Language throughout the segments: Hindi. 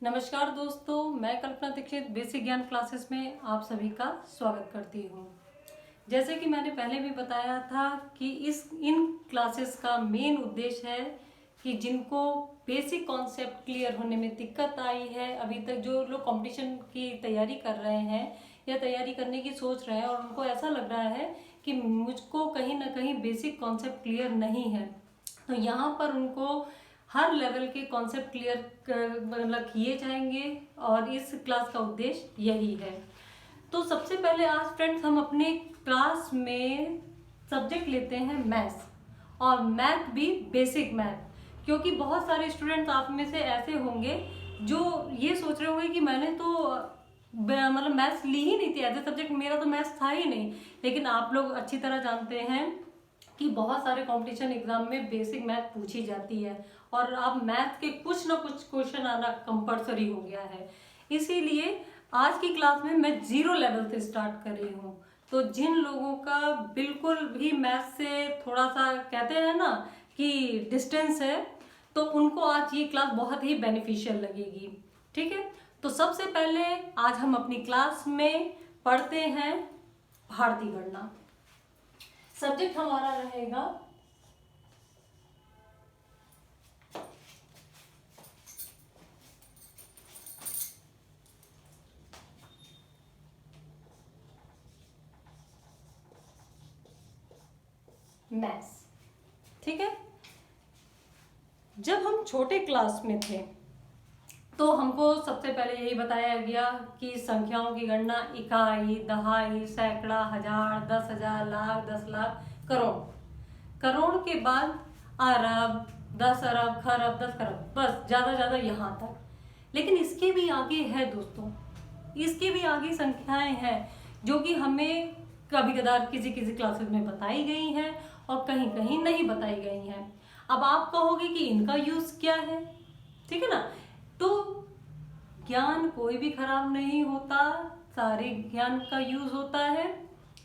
नमस्कार दोस्तों, मैं कल्पना दीक्षित बेसिक ज्ञान क्लासेस में आप सभी का स्वागत करती हूँ। जैसे कि मैंने पहले भी बताया था कि इन क्लासेस का मेन उद्देश्य है कि जिनको बेसिक कॉन्सेप्ट क्लियर होने में दिक्कत आई है, अभी तक जो लोग कंपटीशन की तैयारी कर रहे हैं या तैयारी करने की सोच रहे हैं और उनको ऐसा लग रहा है कि मुझको कहीं ना कहीं बेसिक कॉन्सेप्ट क्लियर नहीं है, तो यहाँ पर उनको हर लेवल के कॉन्सेप्ट क्लियर मतलब किए जाएंगे और इस क्लास का उद्देश्य यही है। तो सबसे पहले आज फ्रेंड्स हम अपने क्लास में सब्जेक्ट लेते हैं मैथ्स, और मैथ भी बेसिक मैथ, क्योंकि बहुत सारे स्टूडेंट्स आप में से ऐसे होंगे जो ये सोच रहे होंगे कि मैंने तो मतलब मैथ्स ली ही नहीं थी, एज ए सब्जेक्ट मेरा तो मैथ्स था ही नहीं। लेकिन आप लोग अच्छी तरह जानते हैं कि बहुत सारे कंपटीशन एग्जाम में बेसिक मैथ पूछी जाती है और अब मैथ के कुछ ना कुछ क्वेश्चन आना कंपलसरी हो गया है। इसीलिए आज की क्लास में मैं जीरो लेवल से स्टार्ट कर रही हूँ। तो जिन लोगों का बिल्कुल भी मैथ से थोड़ा सा कहते हैं ना कि डिस्टेंस है, तो उनको आज ये क्लास बहुत ही बेनिफिशियल लगेगी। ठीक है, तो सबसे पहले आज हम अपनी क्लास में पढ़ते हैं भारतीय गणना। सब्जेक्ट हमारा रहेगा मैथ्स। ठीक है, जब हम छोटे क्लास में थे तो हमको सबसे पहले यही बताया गया कि संख्याओं की गणना इकाई, दहाई, सैकड़ा, हजार, 10,000, लाख, 10 लाख, करोड़। करोड़ के बाद अरब, 10 अरब, खरब, 10 खरब, बस ज्यादा ज्यादा यहाँ तक। लेकिन इसके भी आगे है दोस्तों, इसके भी आगे संख्याएं हैं जो कि हमें कभी कदार किसी किसी क्लासेस में बताई गई हैं और कहीं कहीं नहीं बताई गई हैं। अब आप कहोगे कि इनका यूज क्या है, ठीक है ना। तो ज्ञान कोई भी खराब नहीं होता, सारे ज्ञान का यूज होता है।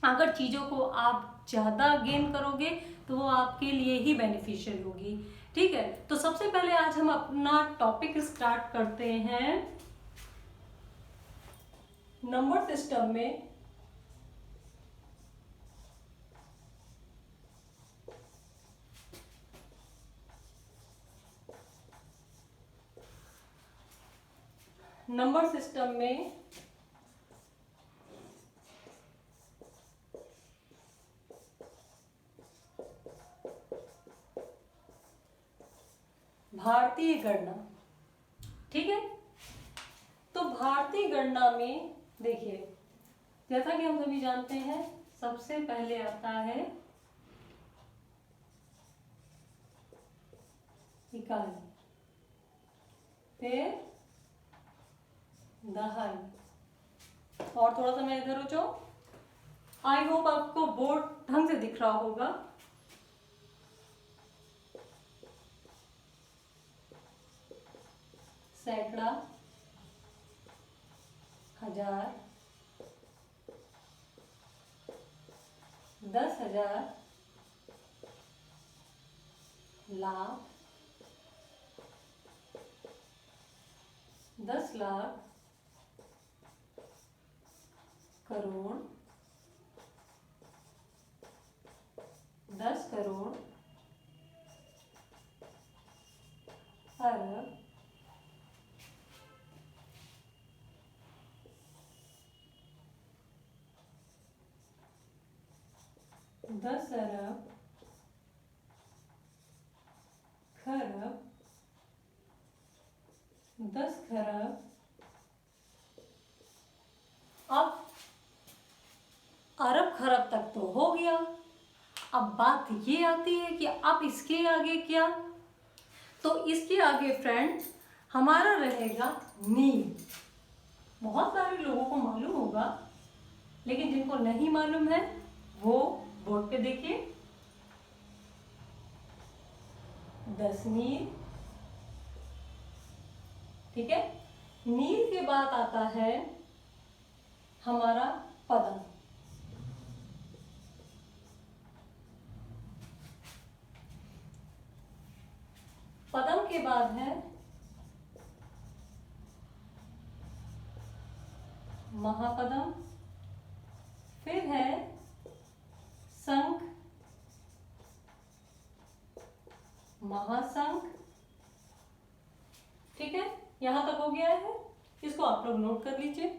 अगर चीजों को आप ज्यादा गेन करोगे तो वो आपके लिए ही बेनिफिशियल होगी। ठीक है, तो सबसे पहले आज हम अपना टॉपिक स्टार्ट करते हैं नंबर सिस्टम में नंबर सिस्टम में भारतीय गणना। ठीक है, तो भारतीय गणना में देखिए, जैसा कि हम सभी जानते हैं, सबसे पहले आता है इकाई, फिर दहाई, और थोड़ा सा मैं इधर हो जाऊं, आई होप आपको बोर्ड ढंग से दिख रहा होगा। सैकड़ा, हजार, 10,000, लाख, 10 लाख, करोड़, 10 करोड़, अरब, 10 अरब, खरब, 10 खरब। अब अरब खरब तक तो हो गया। अब बात ये आती है कि अब इसके आगे क्या। तो इसके आगे फ्रेंड्स हमारा रहेगा नील। बहुत सारे लोगों को मालूम होगा, लेकिन जिनको नहीं मालूम है वो बोर्ड पे देखिए, 10 नील। ठीक है, नील के बाद आता है हमारा पदम। पदम के बाद है महापदम, फिर है शंख, महाशंख। ठीक है, यहां तक हो गया है, इसको आप लोग नोट कर लीजिए।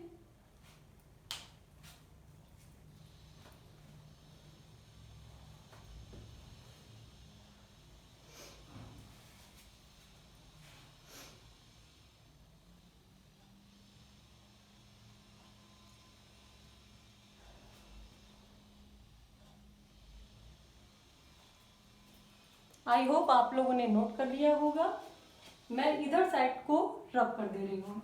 आई होप आप लोगों ने नोट कर लिया होगा। मैं इधर साइड को रब कर दे रही हूँ।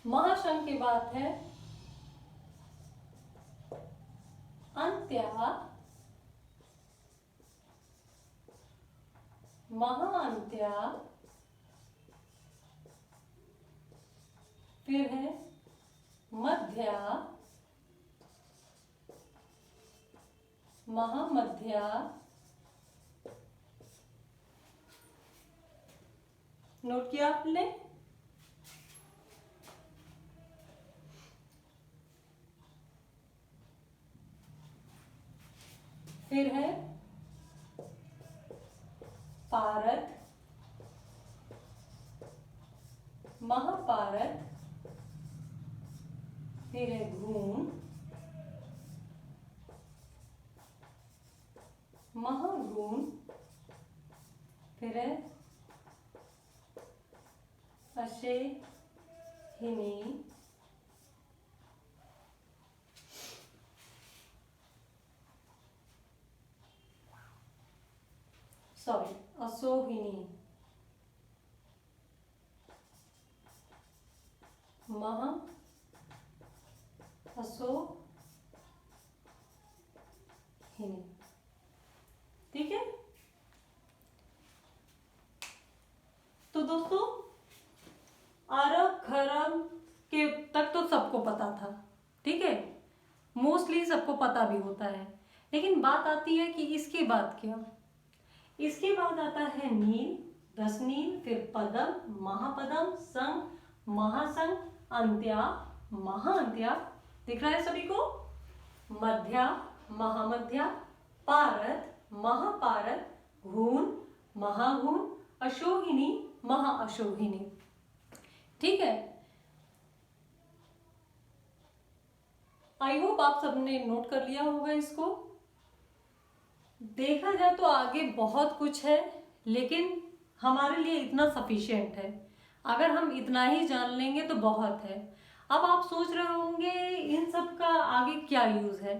महाशंख की बात है अंत्या, महाअंत्या, फिर है मध्या, महामध्या, नोट किया आपने। फिर है पारद, महापारद, फिर है घूम, महाघूम, फिर है अशेहिनी, सॉरी असोहिनी, महा असोहिनी। ठीक है, तो दोस्तों अरब खरब के तक तो सबको पता था। ठीक है, मोस्टली सबको पता भी होता है, लेकिन बात आती है कि इसके बाद क्या। इसके बाद आता है नील, दशनील, फिर पदम, महापदम, संघ, महासंघ, अंत्या, महाअंत्या। दिख रहा है सभी को? मध्या, महामध्या, पारद, महापारद, घून, महाघून, अशोहिनी, महाअशोहिनी। ठीक है, आई होप आप सबने नोट कर लिया होगा इसको। देखा जाए तो आगे बहुत कुछ है, लेकिन हमारे लिए इतना सफिशिएंट है। अगर हम इतना ही जान लेंगे तो बहुत है। अब आप सोच रहे होंगे इन सब का आगे क्या यूज है।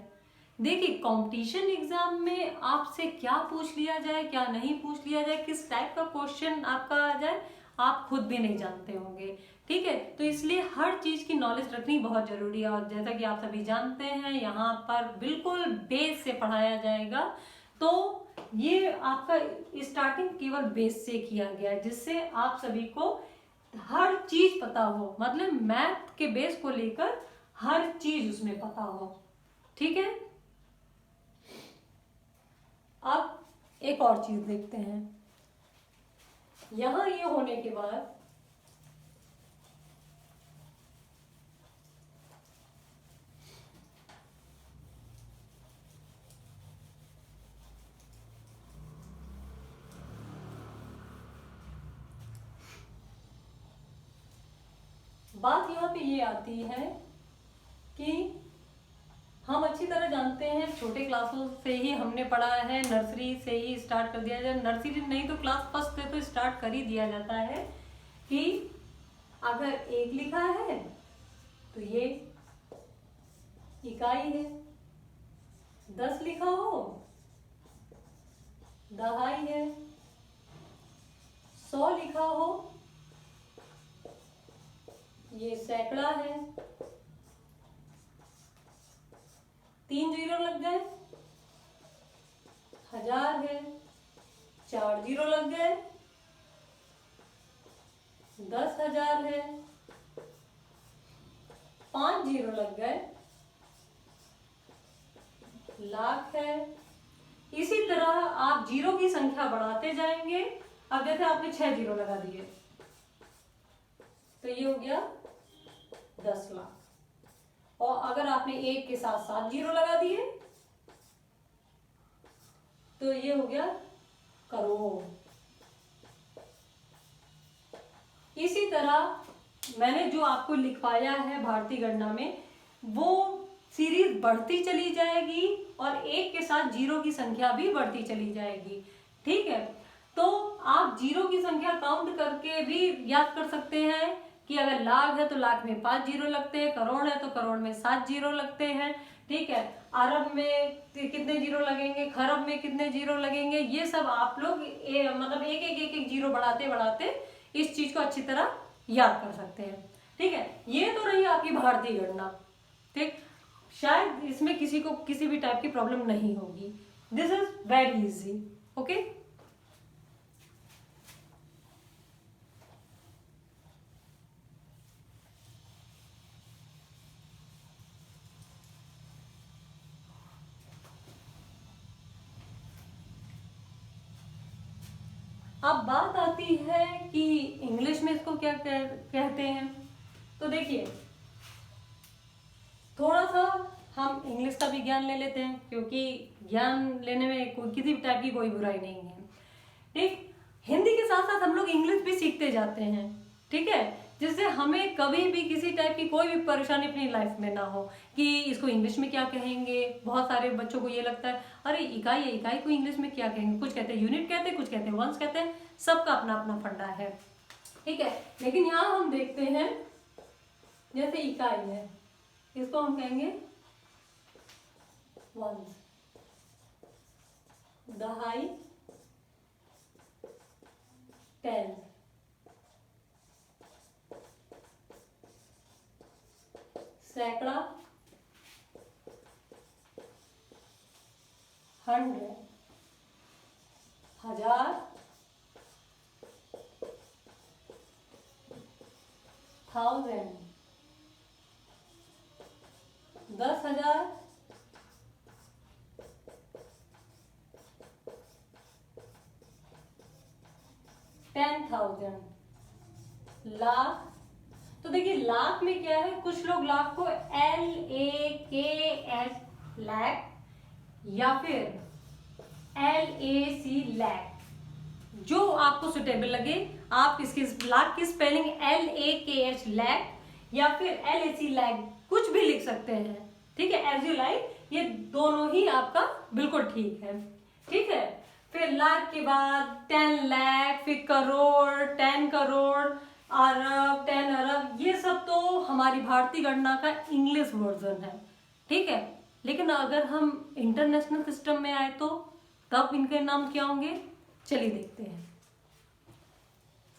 देखिए, कंपटीशन एग्जाम में आपसे क्या पूछ लिया जाए, क्या नहीं पूछ लिया जाए, किस टाइप का क्वेश्चन आपका आ जाए, आप खुद भी नहीं जानते होंगे। ठीक है, तो इसलिए हर चीज की नॉलेज रखनी बहुत जरूरी है। और जैसा कि आप सभी जानते हैं, यहाँ पर बिल्कुल बेस से पढ़ाया जाएगा। तो ये आपका स्टार्टिंग केवल बेस से किया गया है, जिससे आप सभी को हर चीज पता हो। मतलब मैथ के बेस को लेकर हर चीज उसमें पता हो। ठीक है, अब एक और चीज देखते हैं। यहां ये होने के बाद बात यहाँ पे ये आती है कि हम अच्छी तरह जानते हैं, छोटे क्लासों से ही हमने पढ़ा है, नर्सरी से ही स्टार्ट कर दिया जाए। नर्सरी नहीं तो क्लास फर्स्ट से तो स्टार्ट कर ही दिया जाता है कि अगर एक लिखा है तो ये इकाई है, 10 लिखा हो दहाई है, 100 लिखा हो ये सैकड़ा है। 3 जीरो लग गए, 1000 है, 4 जीरो लग गए, 10,000 है, 5 जीरो लग गए, लाख है। इसी तरह आप जीरो की संख्या बढ़ाते जाएंगे। अब जैसे आपने 6 जीरो लगा दिए तो ये हो गया 10 लाख। और अगर आपने एक के साथ 7 जीरो लगा दिए तो ये हो गया करोड़। इसी तरह मैंने जो आपको लिखवाया है भारतीय गणना में, वो सीरीज बढ़ती चली जाएगी और एक के साथ जीरो की संख्या भी बढ़ती चली जाएगी। ठीक है, तो आप जीरो की संख्या काउंट करके भी याद कर सकते हैं कि अगर लाख है तो लाख में 5 जीरो लगते हैं, करोड़ है तो करोड़ में 7 जीरो लगते हैं। ठीक है, अरब में कितने जीरो लगेंगे, खरब में कितने जीरो लगेंगे, ये सब आप लोग मतलब एक जीरो बढ़ाते बढ़ाते इस चीज को अच्छी तरह याद कर सकते हैं। ठीक है, ये तो रही आपकी भारतीय गणना। ठीक, शायद इसमें किसी को किसी भी टाइप की प्रॉब्लम नहीं होगी। This is very easy. Okay, अब बात आती है कि इंग्लिश में इसको क्या कहते हैं। तो देखिए, थोड़ा सा हम इंग्लिश का भी ज्ञान ले लेते हैं, क्योंकि ज्ञान लेने में कोई किसी भी टाइप की कोई बुराई नहीं है। ठीक, हिंदी के साथ साथ हम लोग इंग्लिश भी सीखते जाते हैं। ठीक है, जिससे हमें कभी भी किसी टाइप की कोई भी परेशानी अपनी लाइफ में ना हो कि इसको इंग्लिश में क्या कहेंगे। बहुत सारे बच्चों को ये लगता है अरे इकाई को इंग्लिश में क्या कहेंगे, कुछ कहते हैं यूनिट कहते हैं, कुछ कहते हैं वंस कहते हैं, सबका अपना अपना फंडा है। ठीक है, लेकिन यहाँ हम देखते हैं जैसे इकाई है, इसको हम कहेंगे वंस, दहाई, टेंथ, सैकड़ा, 100, 1000, 1000, 10,000, 10,000, लाख। तो देखिए, लाख में क्या है, कुछ लोग लाख को LAKS लैख या फिर LAC लैख, जो आपको सुटेबल लगे आप इसकी लाख की स्पेलिंग LAKH लैख या फिर LAC लैख कुछ भी लिख सकते हैं। ठीक है, एज यू लाइक, ये दोनों ही आपका बिल्कुल ठीक है। ठीक है, फिर लाख के बाद 10 लाख, फिर करोड़, 10 करोड़, अरब, 10 अरब, ये सब तो हमारी भारतीय गणना का इंग्लिश वर्जन है। ठीक है, लेकिन अगर हम इंटरनेशनल सिस्टम में आए तो तब इनके नाम क्या होंगे, चलिए देखते हैं।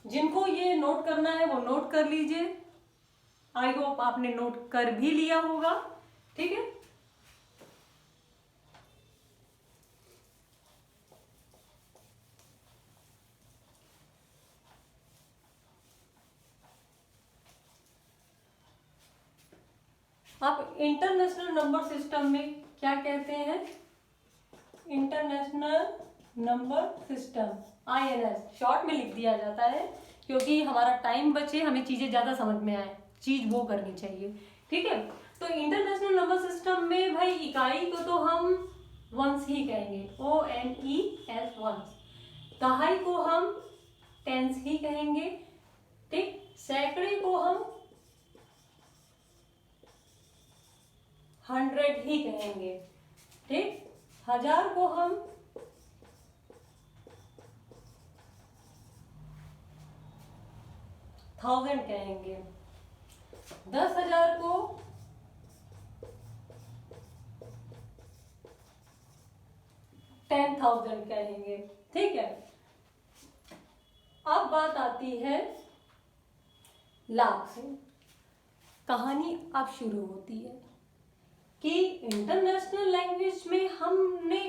जिनको ये नोट करना है वो नोट कर लीजिए। आई होप आपने नोट कर भी लिया होगा। ठीक है, आप इंटरनेशनल नंबर सिस्टम में क्या कहते हैं, international number system, INS short में लिख दिया जाता है, क्योंकि हमारा टाइम बचे, हमें चीजें ज्यादा समझ में आए, चीज वो करनी चाहिए। ठीक है, तो इंटरनेशनल नंबर सिस्टम में भाई इकाई को तो हम वंस ही कहेंगे, ONES वंस। दहाई को हम टेंस ही कहेंगे। ठीक, सैकड़े को हम 100 ही कहेंगे। ठीक, 1000 को हम 1000 कहेंगे। 10,000 को 10,000 कहेंगे। ठीक है, अब बात आती है लाख से। कहानी अब शुरू होती है कि इंटरनेशनल लैंग्वेज में हमने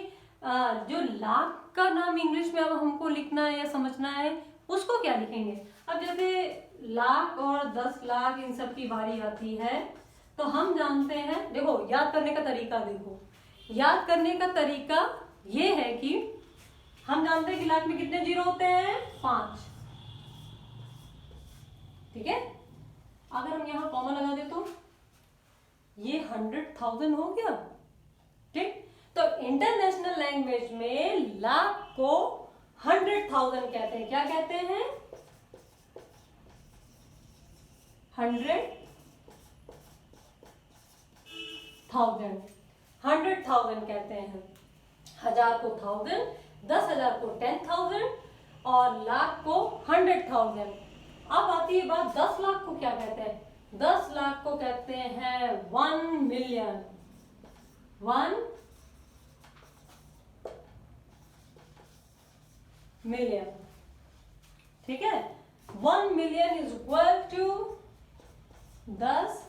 जो लाख का नाम इंग्लिश में अब हमको लिखना है या समझना है, उसको क्या लिखेंगे। अब जैसे लाख और 10 लाख इन सब की बारी आती है, तो हम जानते हैं, देखो याद करने का तरीका, देखो याद करने का तरीका ये है कि हम जानते हैं कि लाख में कितने जीरो होते हैं, 5। ठीक है, अगर हम यहाँ कॉमा लगा दे तो ये 100,000 हो गया। ठीक, तो इंटरनेशनल लैंग्वेज में लाख को 100,000 कहते हैं। क्या कहते हैं, 100,000 कहते हैं। 1000 को 1000, 10,000 को 10,000 और लाख को 100,000। अब आती है बात 10 लाख को क्या कहते हैं। 10 लाख को कहते हैं 1 मिलियन। 1 मिलियन, ठीक है। 1 million is equal to 10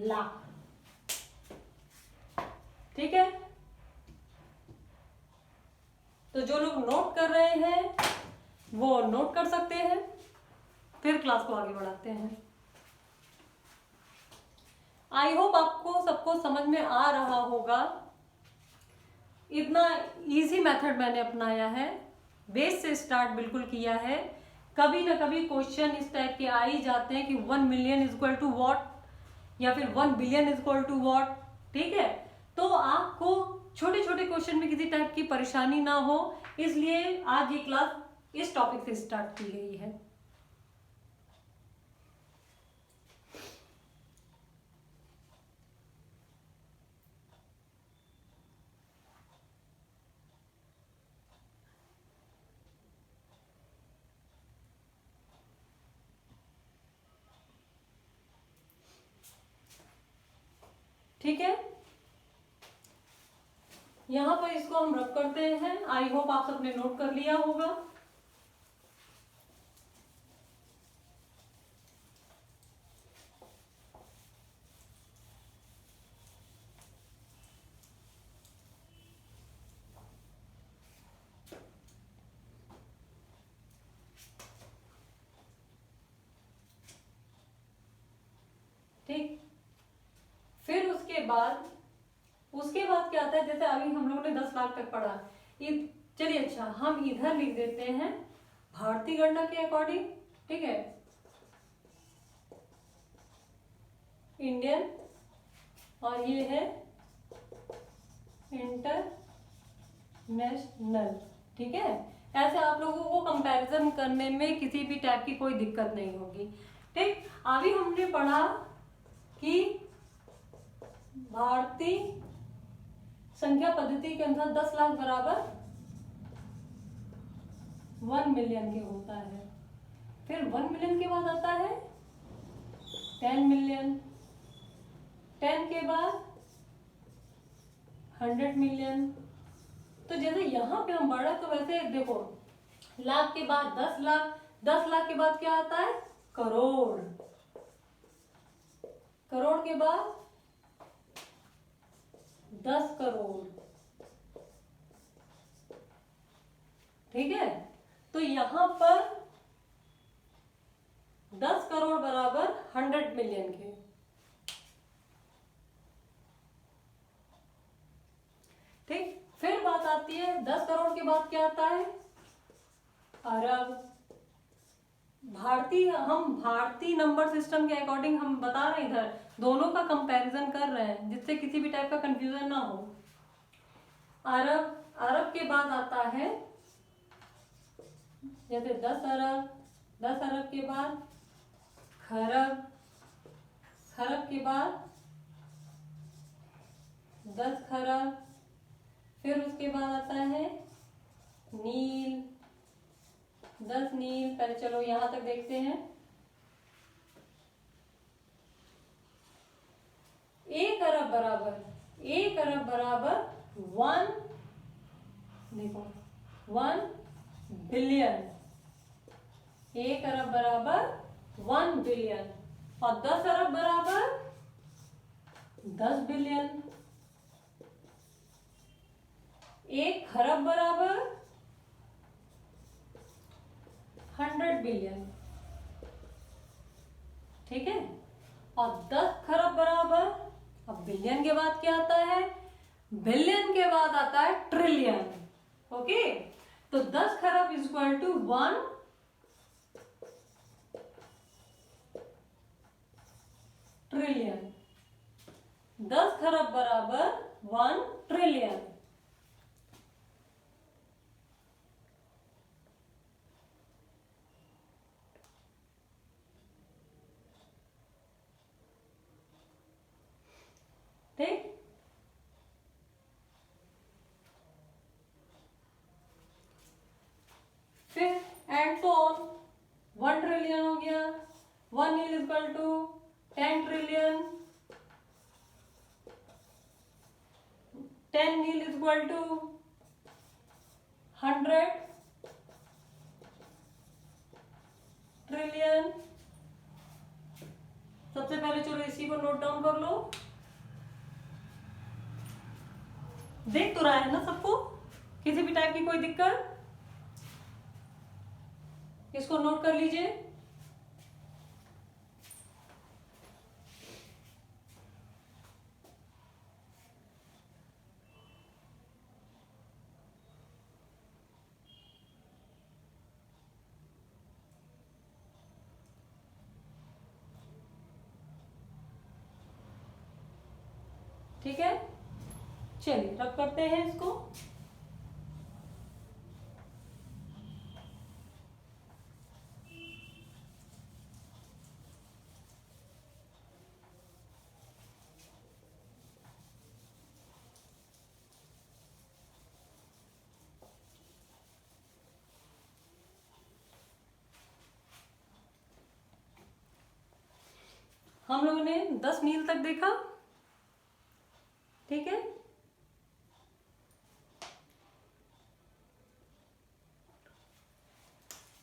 lakh. ठीक है, तो जो लोग नोट कर रहे हैं वो नोट कर सकते हैं, फिर क्लास को आगे बढ़ाते हैं। आई होप आपको सबको समझ में आ रहा होगा। इतना इजी मेथड मैंने अपनाया है, बेस से स्टार्ट बिल्कुल किया है। कभी ना कभी क्वेश्चन इस टाइप के आ ही जाते हैं कि 1 million is equal to what, या फिर 1 billion is equal to what. ठीक है, तो आपको छोटे छोटे क्वेश्चन में किसी टाइप की परेशानी ना हो, इसलिए आज ये क्लास इस टॉपिक से स्टार्ट की गई है। ठीक है, यहां पर इसको हम रब करते हैं। आई होप आप सबने नोट कर लिया होगा। ठीक, फिर उसके बाद क्या आता है, जैसे अभी हम लोगों ने 10 लाख तक पढ़ा। चलिए अच्छा, हम इधर लिख देते हैं भारतीय गणना के अकॉर्डिंग। ठीक है, इंडियन, और ये है इंटरनेशनल। ठीक है, ऐसे आप लोगों को कंपैरिजन करने में किसी भी टाइप की कोई दिक्कत नहीं होगी। ठीक, अभी हमने पढ़ा कि भारतीय संख्या पद्धति के अनुसार 10 लाख बराबर 1 मिलियन के होता है। फिर 1 मिलियन के बाद आता है 10 मिलियन, 10 के बाद 100 मिलियन। तो जैसे यहां पे हम बढ़ा, तो वैसे देखो, लाख के बाद 10 लाख, 10 लाख के बाद क्या आता है, करोड़, करोड़ के बाद 10 करोड़। ठीक है, तो यहां पर 10 करोड़ बराबर 100 मिलियन के। ठीक, फिर बात आती है 10 करोड़ के बाद क्या आता है, अरब। हम भारतीय नंबर सिस्टम के अकॉर्डिंग हम बता रहे हैं, इधर दोनों का कंपैरिजन कर रहे हैं, जिससे किसी भी टाइप का कंफ्यूजन ना हो। अरब, अरब के बाद आता है जैसे 10 अरब, 10 अरब के बाद खरब, खरब के बाद 10 खरब, फिर उसके बाद आता है नील, 10 नील। पहले चलो यहां तक देखते हैं। 1 अरब बराबर, 1 अरब बराबर 1, देखो 1 बिलियन। 1 अरब बराबर 1 बिलियन, और 10 अरब बराबर 10 बिलियन। 1 खरब बराबर 100 बिलियन, ठीक है। और 10 खरब बराबर, अब बिलियन के बाद क्या आता है, बिलियन के बाद आता है ट्रिलियन, ओके। तो 10 खरब इज इक्वल टू 1 ट्रिलियन, 10 खरब बराबर 1 ट्रिलियन। ठीक, फिर एंड सो ऑन, 1 ट्रिलियन हो गया, 1 is equal to 10 trillion, 10 is equal to 100 trillion. सबसे पहले चलो इसी को नोट डाउन कर लो, देख तो रहा है ना सबको, किसी भी टाइप की कोई दिक्कत, इसको नोट कर लीजिए। ठीक है, चलिए रब करते हैं इसको। हम लोगों ने 10 मील तक देखा, ठीक है।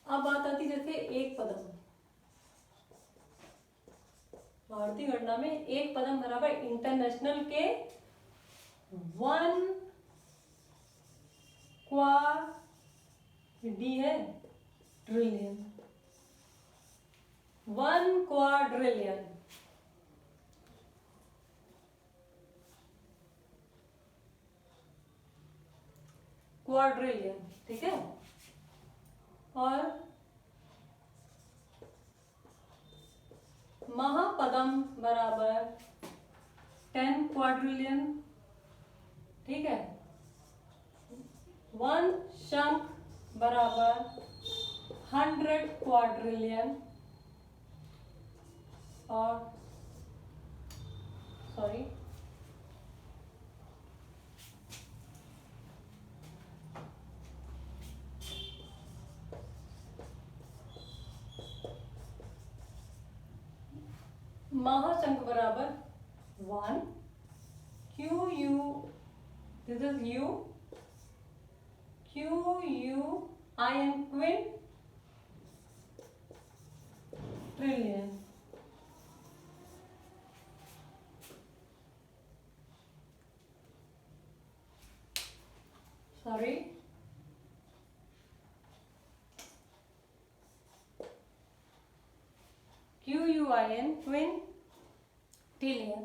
अब बात आती जैसे एक पदम, भारतीय गणना में एक पदम बराबर इंटरनेशनल के 1 क्वाड्री है ट्रिलियन, 1 क्वाड्रिलियन, क्वाड्रिलियन, ठीक है। और महापदम बराबर 10 क्वाड्रिलियन, ठीक है। 1 शंख बराबर 100 क्वाड्रिलियन, और सॉरी महाशंख बराबर 1 Q U, this is U, Q U I N quintillion, sorry Q U I N quintillion.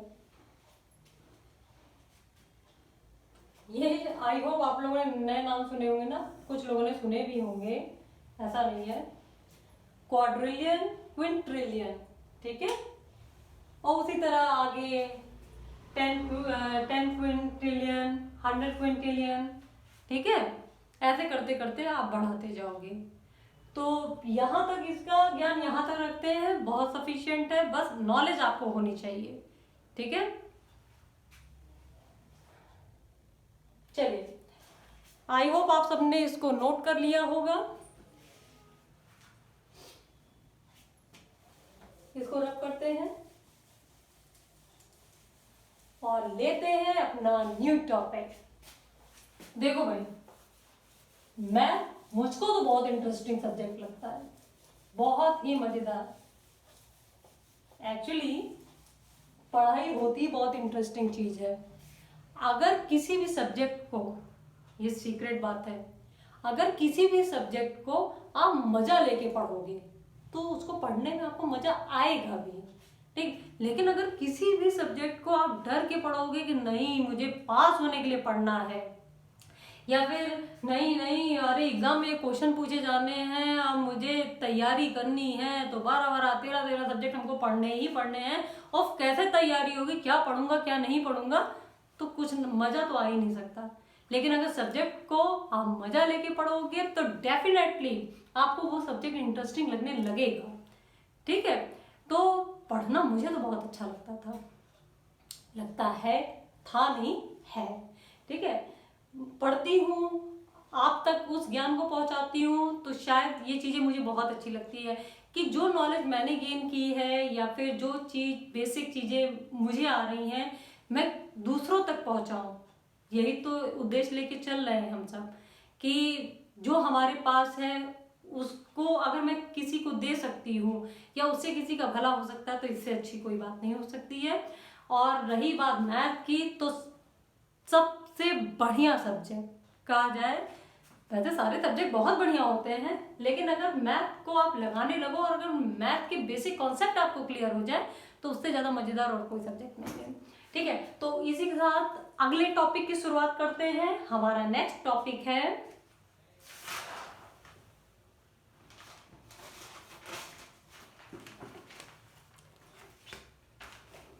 ये आई होप आप लोगों ने नए नाम सुने होंगे ना, कुछ लोगों ने सुने भी होंगे, ऐसा नहीं है। क्वाड्रिलियन, क्विंट्रिलियन, ठीक है। और उसी तरह आगे 10 क्विंट्रिलियन, 100 क्विंट्रिलियन, ठीक है। ऐसे करते करते आप बढ़ाते जाओगे। तो यहाँ तक इसका ज्ञान यहाँ तक रखते हैं, बहुत सफिशिएंट है, बस नॉलेज आपको होनी चाहिए, ठीक है। चलिए, आई होप आप सबने इसको नोट कर लिया होगा। इसको रब करते हैं और लेते हैं अपना न्यू टॉपिक। देखो भाई, मुझको तो बहुत इंटरेस्टिंग सब्जेक्ट लगता है, बहुत ही मजेदार। एक्चुअली पढ़ाई होती बहुत इंटरेस्टिंग चीज है। अगर किसी भी सब्जेक्ट को ये सीक्रेट बात है। अगर किसी भी सब्जेक्ट को आप मजा लेके पढ़ोगे तो उसको पढ़ने में आपको मजा आएगा भी, ठीक। लेकिन अगर किसी भी सब्जेक्ट को आप डर के पढ़ोगे कि नहीं मुझे पास होने के लिए पढ़ना है, या फिर नहीं नहीं अरे एग्जाम में क्वेश्चन पूछे जाने हैं, अब मुझे तैयारी करनी है तो 12 13 13 सब्जेक्ट हमको पढ़ने ही पढ़ने हैं, और कैसे तैयारी होगी, क्या पढ़ूंगा क्या नहीं पढ़ूंगा, तो कुछ मजा तो आ ही नहीं सकता। लेकिन अगर सब्जेक्ट को आप मजा लेके पढ़ोगे तो डेफिनेटली आपको वो सब्जेक्ट इंटरेस्टिंग लगने लगेगा, ठीक है। तो पढ़ना मुझे तो बहुत अच्छा लगता था, लगता है, था नहीं है, ठीक है। पढ़ती हूँ, आप तक उस ज्ञान को पहुंचाती हूँ, तो शायद ये चीज़ें मुझे बहुत अच्छी लगती है कि जो नॉलेज मैंने गेन की है या फिर जो चीज़ बेसिक चीज़ें मुझे आ रही हैं मैं दूसरों तक पहुंचाऊँ। यही तो उद्देश्य लेके चल रहे हैं हम सब, कि जो हमारे पास है उसको अगर मैं किसी को दे सकती हूँ या उससे किसी का भला हो सकता है तो इससे अच्छी कोई बात नहीं हो सकती है। और रही बात मैथ की, तो सबसे बढ़िया सब्जेक्ट कहा जाए, वैसे सारे सब्जेक्ट बहुत बढ़िया होते हैं, लेकिन अगर मैथ को आप लगाने लगो और अगर मैथ के बेसिक कॉन्सेप्ट आपको क्लियर हो जाए तो उससे ज़्यादा मज़ेदार और कोई सब्जेक्ट नहीं है, ठीक है। तो इसी के साथ अगले टॉपिक की शुरुआत करते हैं। हमारा नेक्स्ट टॉपिक है